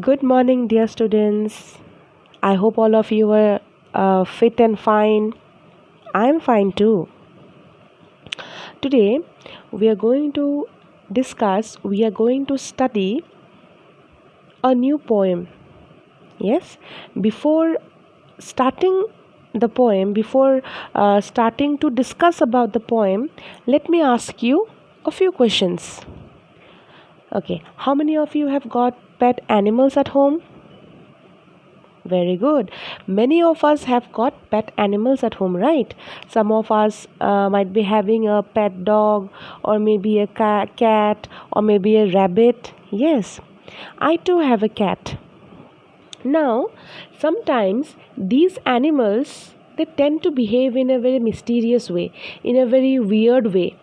Good morning, dear students. I hope all of you are fit and fine. I'm fine too. Today, we are going to we are going to study a new poem. Yes, before starting starting to discuss about the poem, let me ask you a few questions. Okay, how many of you have got pet animals at home? Very good. Many of us have got pet animals at home, right? Some of us might be having a pet dog, or maybe a cat, or maybe a rabbit. Yes, I too have a cat. Now, sometimes these animals they tend to behave in a very mysterious way, in a very weird way,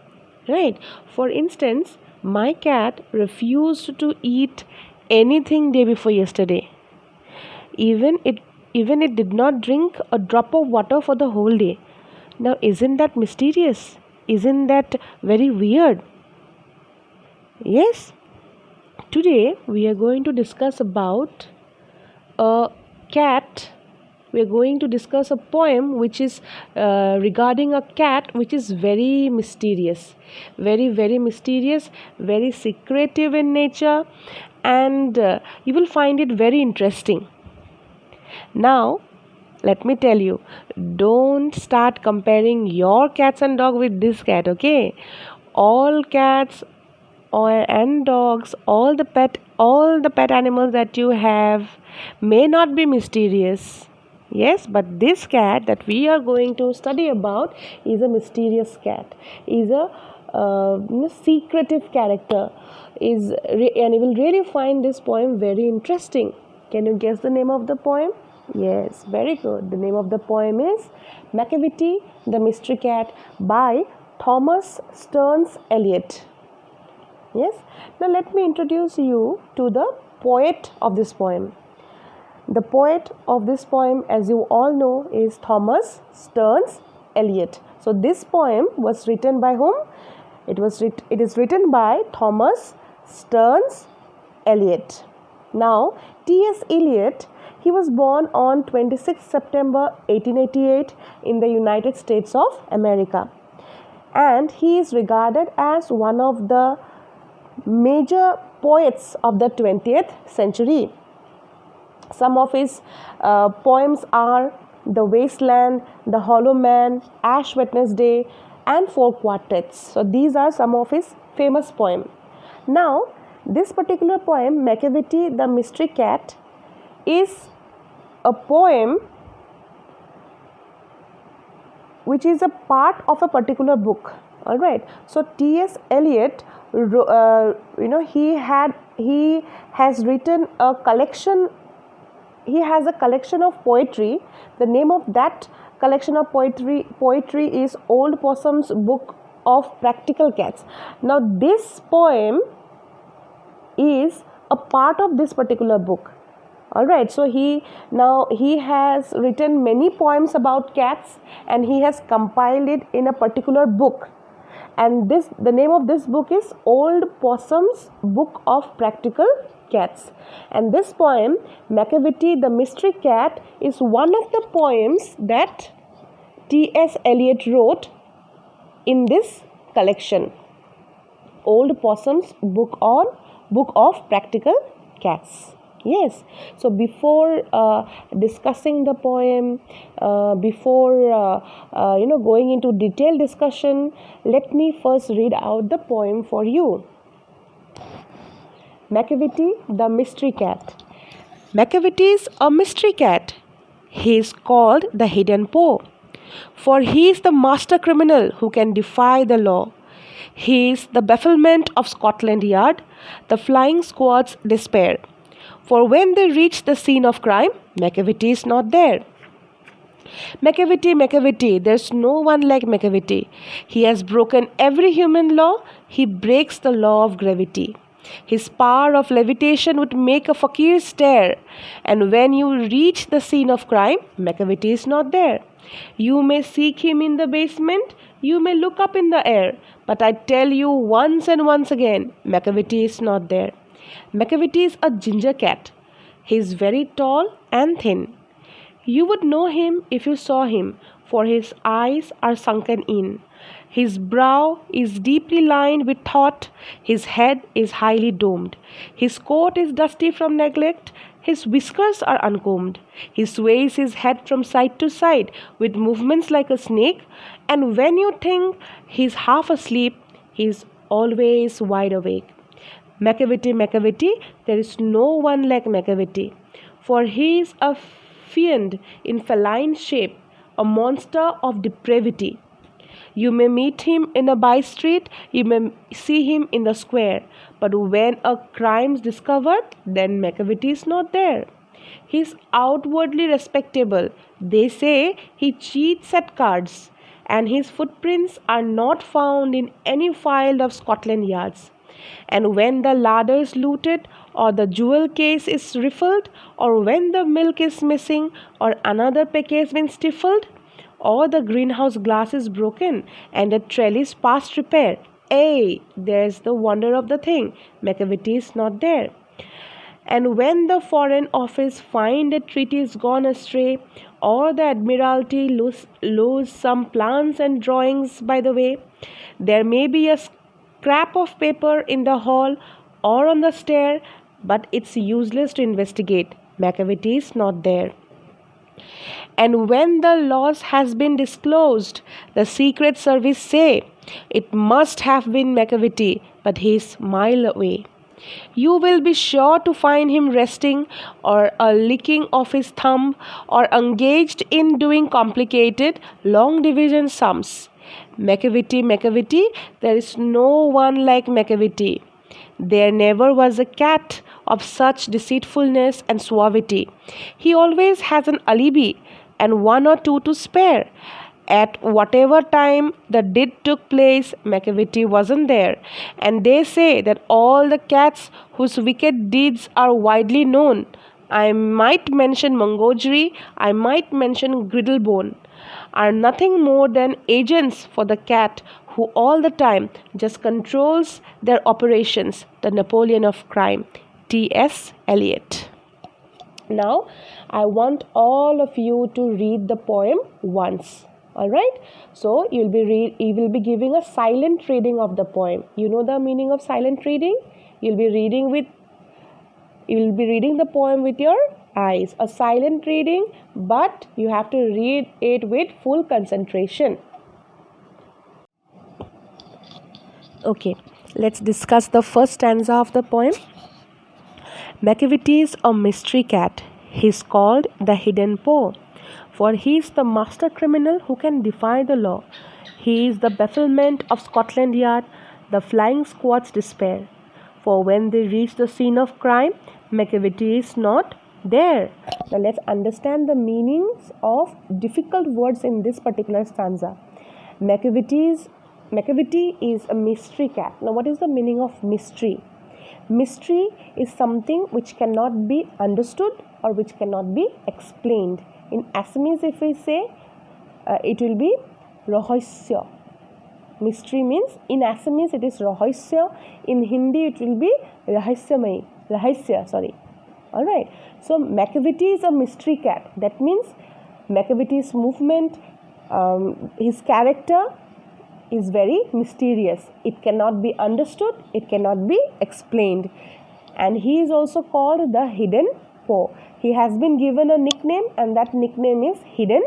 right? For instance, my cat refused to eat anything day before yesterday. Even it did not drink a drop of water for the whole day. Now, isn't that mysterious? Isn't that very weird? Yes. Today we are going to discuss about a cat. We are going to discuss a poem which is regarding a cat which is very mysterious, very mysterious, very secretive in nature, and you will find it very interesting. Now, let me tell you, don't start comparing your cats and dog with this cat, okay? All cats and dogs, all the pet animals that you have may not be mysterious. Yes, but this cat that we are going to study about is a mysterious cat. Is a secretive character. And you will really find this poem very interesting. Can you guess the name of the poem? Yes, very good. The name of the poem is Macavity, the Mystery Cat by Thomas Stearns Eliot. Yes. Now let me introduce you to the poet of this poem. The poet of this poem, as you all know, is Thomas Stearns Eliot. So this poem was written by whom? It is written by Thomas Stearns Eliot. Now, T.S. Eliot, he was born on 26 September 1888 in the United States of America. And he is regarded as one of the major poets of the 20th century. Some of his poems are The Wasteland, The Hollow Man, Ash Wednesday, and Four Quartets. So these are some of his famous poems. Now, this particular poem, Macavity, the Mystery Cat, is a poem which is a part of a particular book. All right. So T.S. Eliot, he has written a collection. He has a collection of poetry. The name of that collection of poetry is Old Possum's Book of Practical Cats. Now this poem is a part of this particular book. All right, so he has written many poems about cats and he has compiled it in a particular book. And the name of this book is Old Possum's Book of Practical Cats. And this poem, Macavity the Mystery Cat, is one of the poems that T.S. Eliot wrote in this collection, Old Possum's Book of Practical Cats. Yes. So before discussing the poem, before going into detailed discussion, let me first read out the poem for you. Macavity, the Mystery Cat. Macavity is a mystery cat. He is called the Hidden Foe, for he is the master criminal who can defy the law. He is the bafflement of Scotland Yard, the flying squad's despair. For when they reach the scene of crime, Macavity is not there. Macavity, there's no one like Macavity. He has broken every human law. He breaks the law of gravity. His power of levitation would make a fakir stare. And when you reach the scene of crime, Macavity is not there. You may seek him in the basement. You may look up in the air. But I tell you once and once again, Macavity is not there. Macavity is a ginger cat. He is very tall and thin. You would know him if you saw him, for his eyes are sunken in. His brow is deeply lined with thought. His head is highly domed. His coat is dusty from neglect. His whiskers are uncombed. He sways his head from side to side with movements like a snake, and when you think he is half asleep, he is always wide awake. Macavity, Macavity, there is no one like Macavity, for he is a fiend in feline shape, a monster of depravity. You may meet him in a by-street, you may see him in the square, but when a crime is discovered, then Macavity is not there. He is outwardly respectable. They say he cheats at cards, and his footprints are not found in any file of Scotland Yards. And when the larder is looted, or the jewel case is rifled, or when the milk is missing, or another package has been stifled, or the greenhouse glass is broken, and the trellis past repair, there's the wonder of the thing. Macavity is not there. And when the Foreign Office find a treaty is gone astray, or the Admiralty lose some plans and drawings by the way, there may be a scrap of paper in the hall or on the stair, but it's useless to investigate. Macavity is not there. And when the loss has been disclosed, the Secret Service say it must have been Macavity, but he is mile away. You will be sure to find him resting, or a licking of his thumb, or engaged in doing complicated long division sums. Macavity, Macavity, there is no one like Macavity. There never was a cat of such deceitfulness and suavity. He always has an alibi and one or two to spare. At whatever time the deed took place, Macavity wasn't there. And they say that all the cats whose wicked deeds are widely known, I might mention Mungojery, I might mention Griddlebone, are nothing more than agents for the cat who all the time just controls their operations, the Napoleon of crime. T.S. Eliot. Now, I want all of you to read the poem once. Alright? So, you will be giving a silent reading of the poem. You know the meaning of silent reading? You will be reading the poem with your eyes. A silent reading, but you have to read it with full concentration. Okay, let's discuss the first stanza of the poem. Macavity is a mystery cat. He is called the hidden paw, for he is the master criminal who can defy the law. He is the bafflement of Scotland Yard, the flying squad's despair. For when they reach the scene of crime, Macavity is not there. Now let's understand the meanings of difficult words in this particular stanza. Macavity is a mystery cat. Now what is the meaning of mystery? Mystery is something which cannot be understood or which cannot be explained. In Assamese, if we say, it will be rahasya. Mystery means, in Assamese it is rahasya. In Hindi it will be rahasya, sorry. Alright. So Macavity is a mystery cat. That means Macavity's movement, his character is very mysterious. It cannot be understood, it cannot be explained. And he is also called the hidden paw. He has been given a nickname, and that nickname is hidden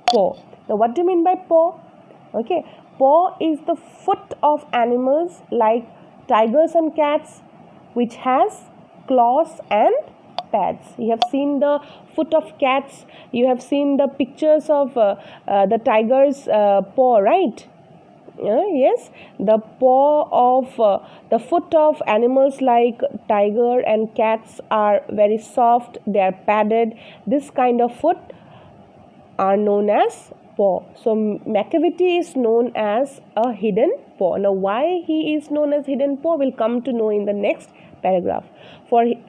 paw. Now what do you mean by paw? Okay, paw is the foot of animals like tigers and cats, which has claws and pads. You have seen the foot of cats, you have seen the pictures of the tiger's paw, right? Yes, the paw of the foot of animals like tiger and cats are very soft, they are padded. This kind of foot are known as paw. So Macavity is known as a hidden paw. Now why he is known as hidden paw, we'll come to know in the next paragraph.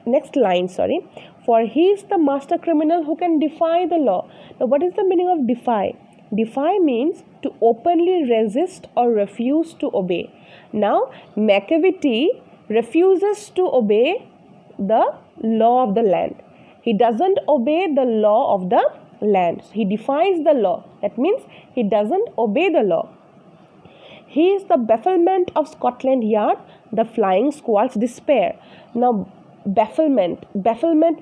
Next line, for he is the master criminal who can defy the law. Now what is the meaning of defy? Defy means to openly resist or refuse to obey. Now, Macavity refuses to obey the law of the land. He doesn't obey the law of the land. He defies the law. That means he doesn't obey the law. He is the bafflement of Scotland Yard, the flying squad's despair. Now, bafflement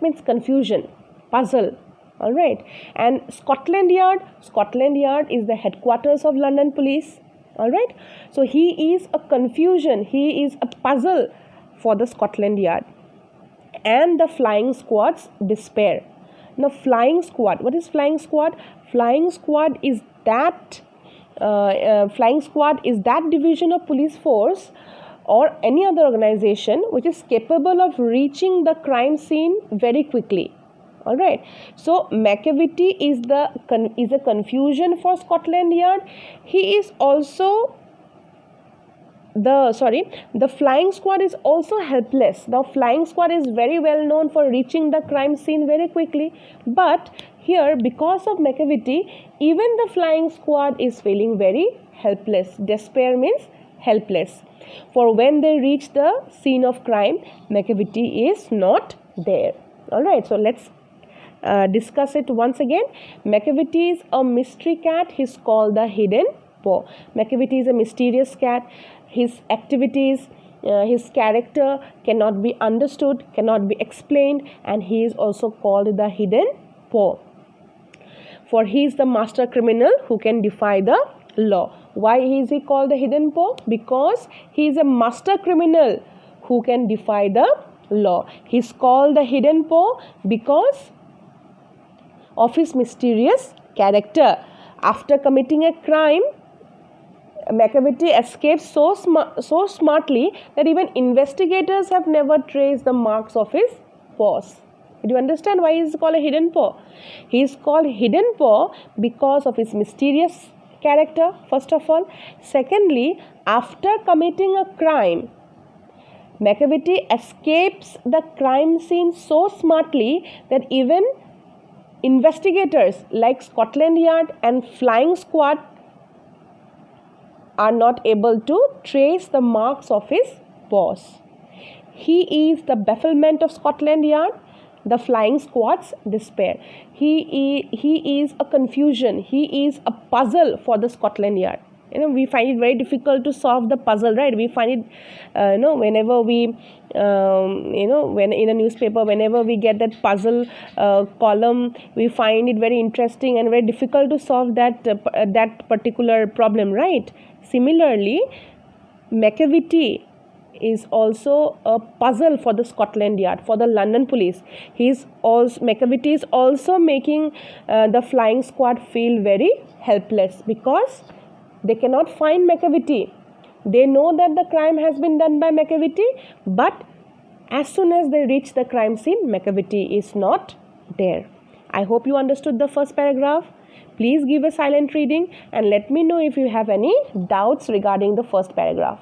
means confusion, puzzle. All right. And Scotland Yard is the headquarters of London Police. All right. So he is a confusion. He is a puzzle for the Scotland Yard and the flying squad's despair. Now, flying squad. What is flying squad? Flying squad is that division of police force or any other organization which is capable of reaching the crime scene very quickly. All right. So Macavity is a confusion for Scotland Yard. He is also the flying squad is also helpless. Now, flying squad is very well known for reaching the crime scene very quickly, but here, because of Macavity, even the flying squad is feeling very helpless. Despair means helpless. For when they reach the scene of crime, Macavity is not there. All right. So let's discuss it once again. Macavity is a mystery cat. He's called the hidden paw. Macavity is a mysterious cat. His activities, his character cannot be understood, cannot be explained, and he is also called the hidden paw. For he is the master criminal who can defy the law. Why is he called the hidden paw? Because he is a master criminal who can defy the law. He is called the hidden paw because of his mysterious character. After committing a crime, Macavity escapes so smartly that even investigators have never traced the marks of his paws. Do you understand why he is called a hidden paw? He is called hidden paw because of his mysterious character, first of all. Secondly, after committing a crime, Macavity escapes the crime scene so smartly that even investigators like Scotland Yard and flying squad are not able to trace the marks of his paws. He is the bafflement of Scotland Yard, the flying squad's despair. He is a confusion. He is a puzzle for the Scotland Yard. We find it very difficult to solve the puzzle, right? We find it, whenever we, when in a newspaper, whenever we get that puzzle column, we find it very interesting and very difficult to solve that particular problem, right? Similarly, Macavity is also a puzzle for the Scotland Yard, for the London Police. Macavity is also making the flying squad feel very helpless because they cannot find Macavity. They know that the crime has been done by Macavity, but as soon as they reach the crime scene, Macavity is not there. I hope you understood the first paragraph. Please give a silent reading and let me know if you have any doubts regarding the first paragraph.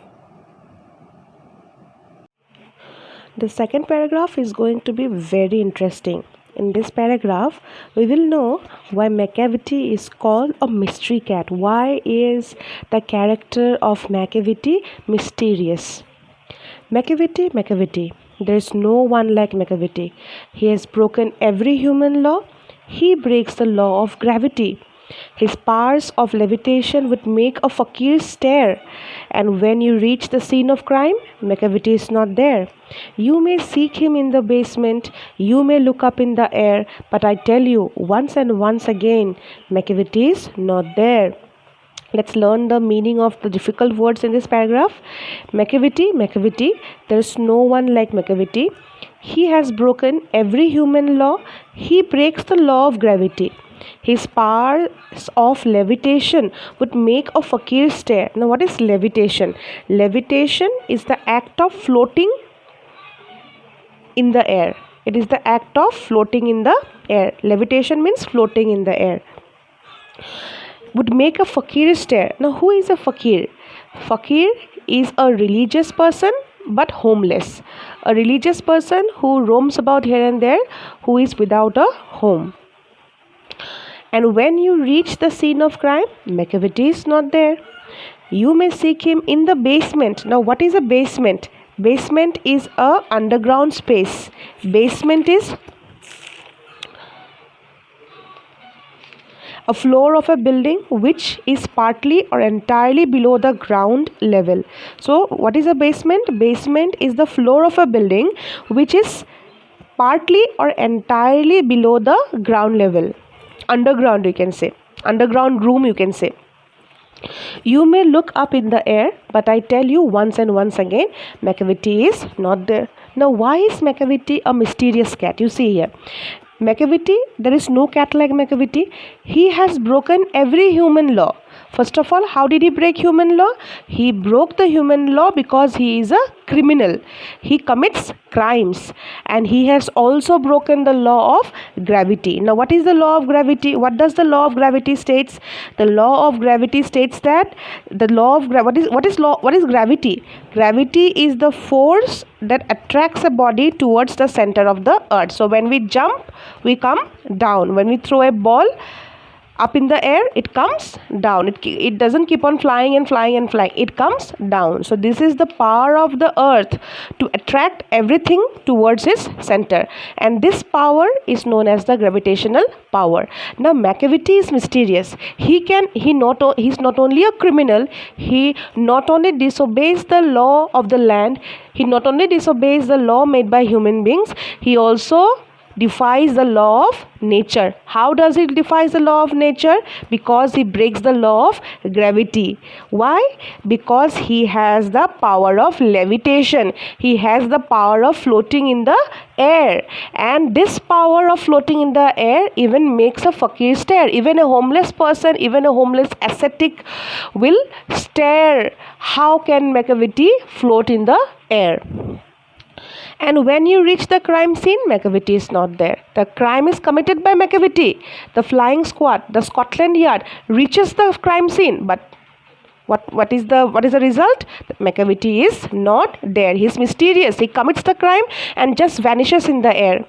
The second paragraph is going to be very interesting. In this paragraph, we will know why Macavity is called a mystery cat. Why is the character of Macavity mysterious? Macavity. There is no one like Macavity. He has broken every human law. He breaks the law of gravity. His powers of levitation would make a fakir stare. And when you reach the scene of crime, Macavity is not there. You may seek him in the basement, you may look up in the air, but I tell you once and once again, Macavity is not there. Let's learn the meaning of the difficult words in this paragraph. Macavity, there is no one like Macavity. He has broken every human law. He breaks the law of gravity. His powers of levitation would make a fakir stare. Now, what is levitation? Levitation is the act of floating in the air. It is the act of floating in the air. Levitation means floating in the air. Would make a fakir stare. Now, who is a fakir? Fakir is a religious person but homeless. A religious person who roams about here and there, who is without a home. And when you reach the scene of crime, Macavity is not there. You may seek him in the basement. Now, what is a basement? Basement is a underground space. Basement is a floor of a building which is partly or entirely below the ground level. So what is a basement? Basement is the floor of a building which is partly or entirely below the ground level. Underground, you can say. Underground room, you can say. You may look up in the air, but I tell you once and once again, Macavity is not there. Now, why is Macavity a mysterious cat? You see here. Macavity, there is no cat like Macavity. He has broken every human law. First of all, how did he break human law? He broke the human law because he is a criminal. He commits crimes, and he has also broken the law of gravity. Now, what is the law of gravity? What does the law of gravity states? The law of gravity states that the law of what is gravity? Gravity is the force that attracts a body towards the center of the earth. So when we jump, we come down. When we throw a ball up in the air, it comes down. It doesn't keep on flying and flying and flying. It comes down. So this is the power of the earth to attract everything towards its center, and this power is known as the gravitational power. Now Macavity is mysterious. He's not only a criminal. He not only disobeys the law of the land. He not only disobeys the law made by human beings. He also defies the law of nature. How does he defy the law of nature? Because he breaks the law of gravity. Why? Because he has the power of levitation. He has the power of floating in the air, and this power of floating in the air even makes a fakir stare. Even a homeless person, even a homeless ascetic will stare. How can Macavity float in the air? And when you reach the crime scene, Macavity is not there. The crime is committed by Macavity. The flying squad, the Scotland Yard, reaches the crime scene, but what is the result? Macavity is not there. He is mysterious. He commits the crime and just vanishes in the air.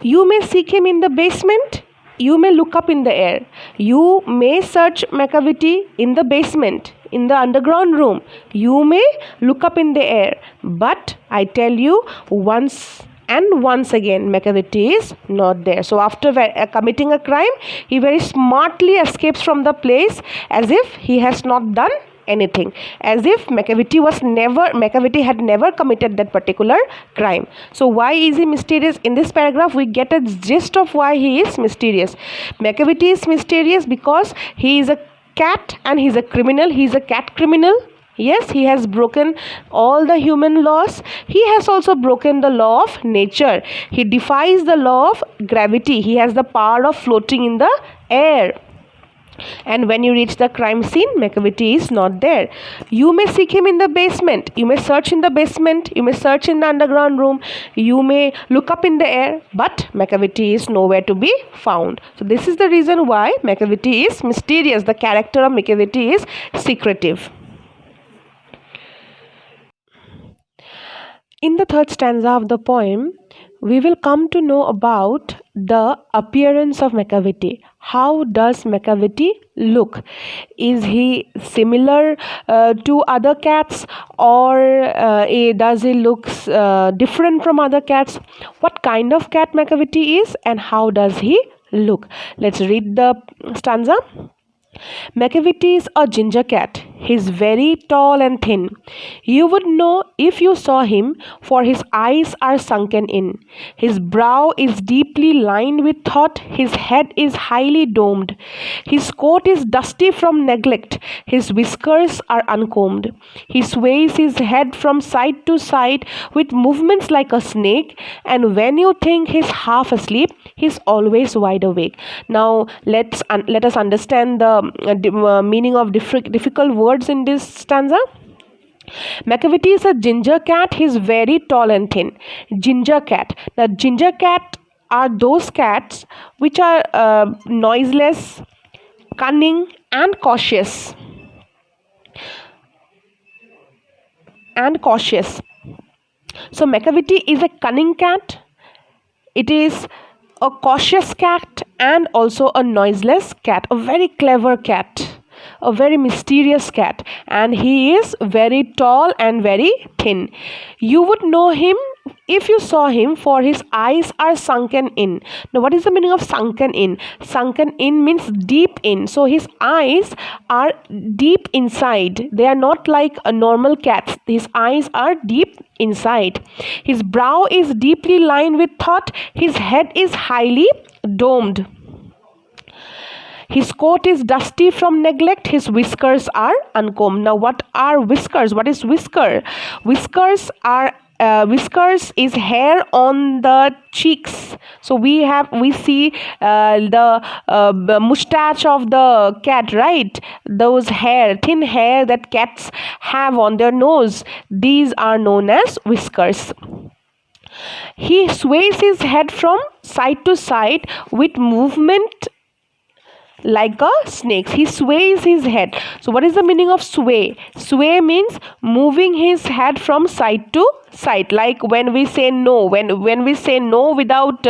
You may seek him in the basement. You may look up in the air. You may search Macavity in the basement, in the underground room. You may look up in the air. But I tell you once and once again, Macavity is not there. So after committing a crime, he very smartly escapes from the place as if he has not done anything, as if Macavity had never committed that particular crime. So why is he mysterious? In this paragraph we get a gist of why he is mysterious. Macavity is mysterious because he is a cat and he is a criminal. He is a cat criminal. Yes, he has broken all the human laws. He has also broken the law of nature. He defies the law of gravity. He has the power of floating in the air. And when you reach the crime scene, Macavity is not there. You may seek him in the basement. You may search in the basement. You may search in the underground room. You may look up in the air. But Macavity is nowhere to be found. So this is the reason why Macavity is mysterious. The character of Macavity is secretive. In the third stanza of the poem, we will come to know about the appearance of Macavity. How does Macavity look? Is he similar to other cats, or does he look different from other cats? What kind of cat Macavity is, and how does he look? Let's read the stanza. Macavity is a ginger cat. He is very tall and thin. You would know if you saw him, for his eyes are sunken in. His brow is deeply lined with thought. His head is highly domed. His coat is dusty from neglect. His whiskers are uncombed. He sways his head from side to side with movements like a snake, and when you think he's half asleep, he's always wide awake. Now let us understand the meaning of difficult words in this stanza. Macavity is a ginger cat. He is very tall and thin. Ginger cat. Now ginger cat are those cats which are noiseless, cunning and cautious. So Macavity is a cunning cat. It is a cautious cat and also a noiseless cat, a very clever cat, a very mysterious cat, and he is very tall and very thin. You would know him, if you saw him, for his eyes are sunken in. Now what is the meaning of sunken in? Sunken in means deep in. So his eyes are deep inside. They are not like a normal cat's. His eyes are deep inside. His brow is deeply lined with thought. His head is highly domed. His coat is dusty from neglect. His whiskers are uncombed. Now what are whiskers? What is whisker? Whiskers are whiskers is hair on the cheeks. So we see the mustache of the cat, right? Those thin hair that cats have on their nose. These are known as whiskers. He sways his head from side to side with movement like a snake. He sways his head. So what is the meaning of sway? Sway means moving his head from side to side, like when we say no. When we say no without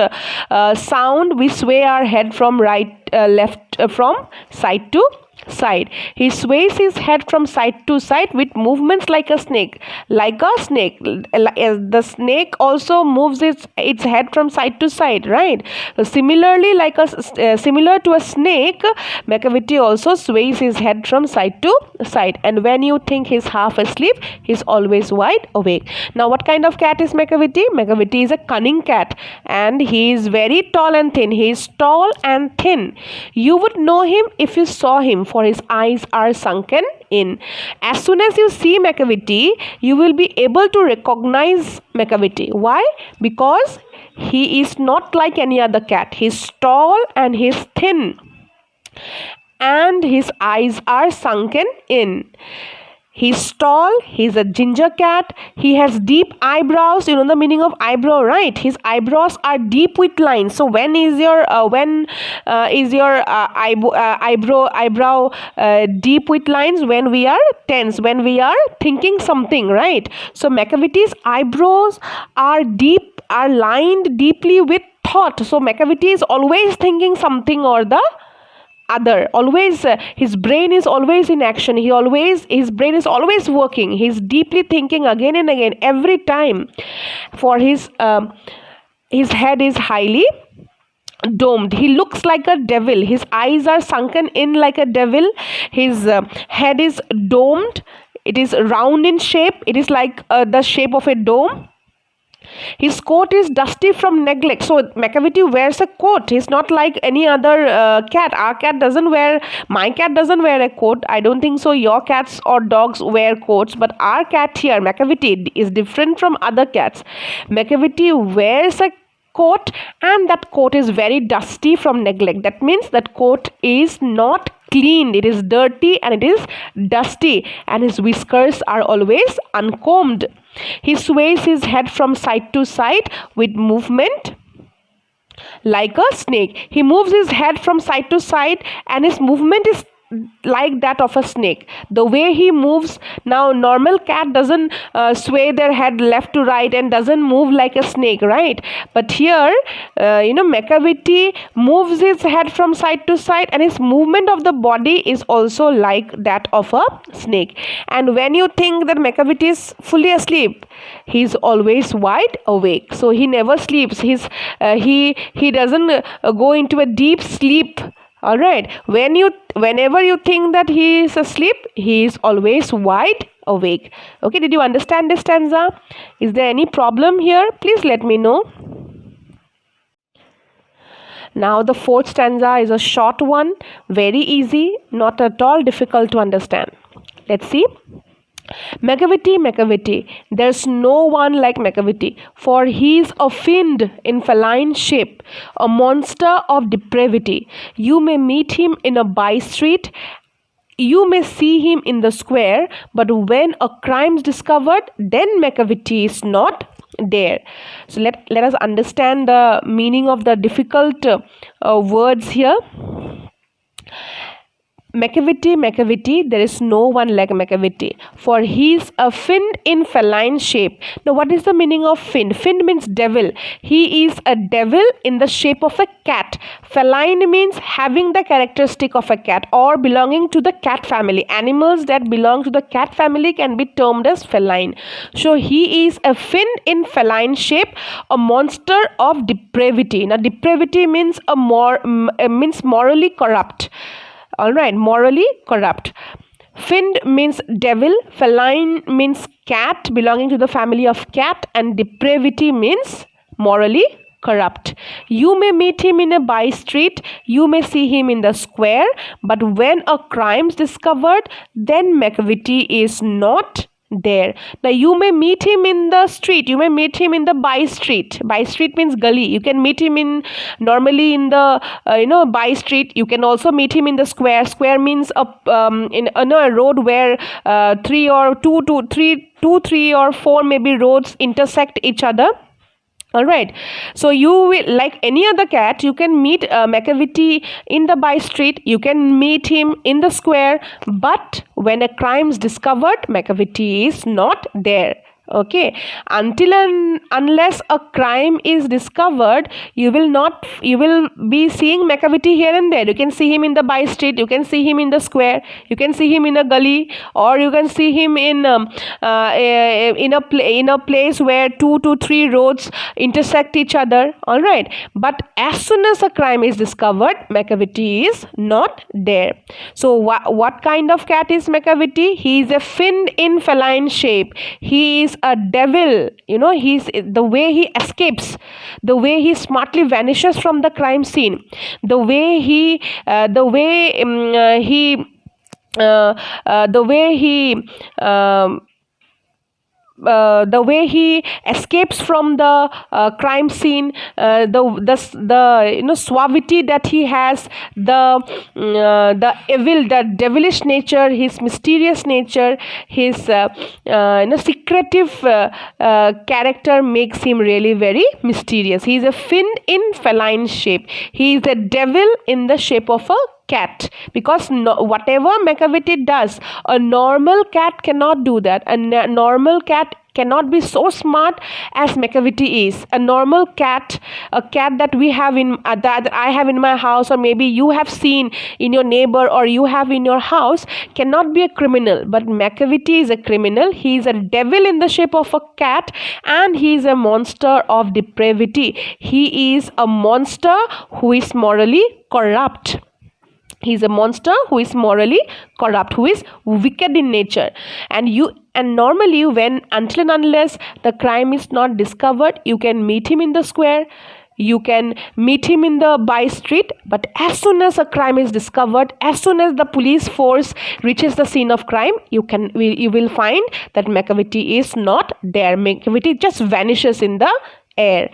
sound, we sway our head from from side to side. He sways his head from side to side with movements like a snake. Like a snake. The snake also moves its head from side to side, right? So similarly, similar to a snake, Macavity also sways his head from side to side. And when you think he's half asleep, he's always wide awake. Now, what kind of cat is Macavity? Macavity is a cunning cat, and he is very tall and thin. He is tall and thin. You would know him if you saw him, for his eyes are sunken in. As soon as you see Macavity, you will be able to recognize Macavity. Why? Because he is not like any other cat. He is tall and he is thin, and his eyes are sunken in. He's tall, he's a ginger cat, he has deep eyebrows. You know the meaning of eyebrow, right? His eyebrows are deep with lines. So when is your eyebrow deep with lines? When we are tense, when we are thinking something, right? So Macavity's eyebrows are lined deeply with thought. So Macavity is always thinking something or the other. Always his brain is always in action. His brain is always working. He's deeply thinking again and again every time. For his head is highly domed. He looks like a devil. His eyes are sunken in like a devil. His head is domed. It is round in shape. It is like the shape of a dome. His coat is dusty from neglect. So Macavity wears a coat. He's not like any other cat. My cat doesn't wear a coat. I don't think so your cats or dogs wear coats. But our cat here, Macavity, is different from other cats. Macavity wears a coat, and that coat is very dusty from neglect. That means that coat is not cleaned. It is dirty and it is dusty, and his whiskers are always uncombed. He sways his head from side to side with movement like a snake. He moves his head from side to side, and his movement is like that of a snake. The way he moves, now normal cat doesn't sway their head left to right and doesn't move like a snake, right? But here Macavity moves his head from side to side, and his movement of the body is also like that of a snake. And when you think that Macavity is fully asleep, he's always wide awake. So he never sleeps. He doesn't go into a deep sleep. All right. Whenever you think that he is asleep, he is always wide awake. Okay. Did you understand this stanza? Is there any problem here? Please let me know. Now the fourth stanza is a short one, very easy, not at all difficult to understand. Let's see. Macavity, Macavity, there's no one like Macavity, for he's a fiend in feline shape, a monster of depravity. You may meet him in a by-street, you may see him in the square, but when a crime's discovered, then Macavity is not there. So let us understand the meaning of the difficult words here. Macavity, there is no one like Macavity, for he is a fiend in feline shape. Now, what is the meaning of fiend? Fiend means devil. He is a devil in the shape of a cat. Feline means having the characteristic of a cat or belonging to the cat family. Animals that belong to the cat family can be termed as feline. So, he is a fiend in feline shape, a monster of depravity. Now, depravity means means morally corrupt. Alright, morally corrupt. Fiend means devil, feline means cat, belonging to the family of cat, and depravity means morally corrupt. You may meet him in a by street, you may see him in the square, but when a crime is discovered, then Macavity is not there. Now, you may meet him in the street, you may meet him in the by street. By street means gully. You can meet him in normally in the by street. You can also meet him in the square. Square means in a road where three or four maybe roads intersect each other. Alright, so you will, like any other cat, you can meet Macavity in the by street, you can meet him in the square, but when a crime is discovered, Macavity is not there. Okay, until and unless a crime is discovered, you will be seeing Macavity here and there. You can see him in the by street, you can see him in the square, you can see him in a gully, or you can see him in a place where 2 to 3 roads intersect each other. All right, but as soon as a crime is discovered, Macavity is not there. So what kind of cat is Macavity? He is a fiend in feline shape. He is a devil. He's the way he escapes, the way he smartly vanishes from the crime scene, the way he escapes from the crime scene, the suavity that he has, the evil, the devilish nature, his mysterious nature, his secretive character makes him really very mysterious. He is a fiend in feline shape. He is a devil in the shape of a cat, because whatever Macavity does, a normal cat cannot do that. A normal cat cannot be so smart as Macavity is. A normal cat, a cat that we have that I have in my house, or maybe you have seen in your neighbor or you have in your house, cannot be a criminal. But Macavity is a criminal. He is a devil in the shape of a cat, and he is a monster of depravity. He is a monster who is morally corrupt. He is a monster who is morally corrupt, who is wicked in nature. And normally, until and unless the crime is not discovered, you can meet him in the square, you can meet him in the by street. But as soon as a crime is discovered, as soon as the police force reaches the scene of crime, you will find that Macavity is not there. Macavity just vanishes in the air.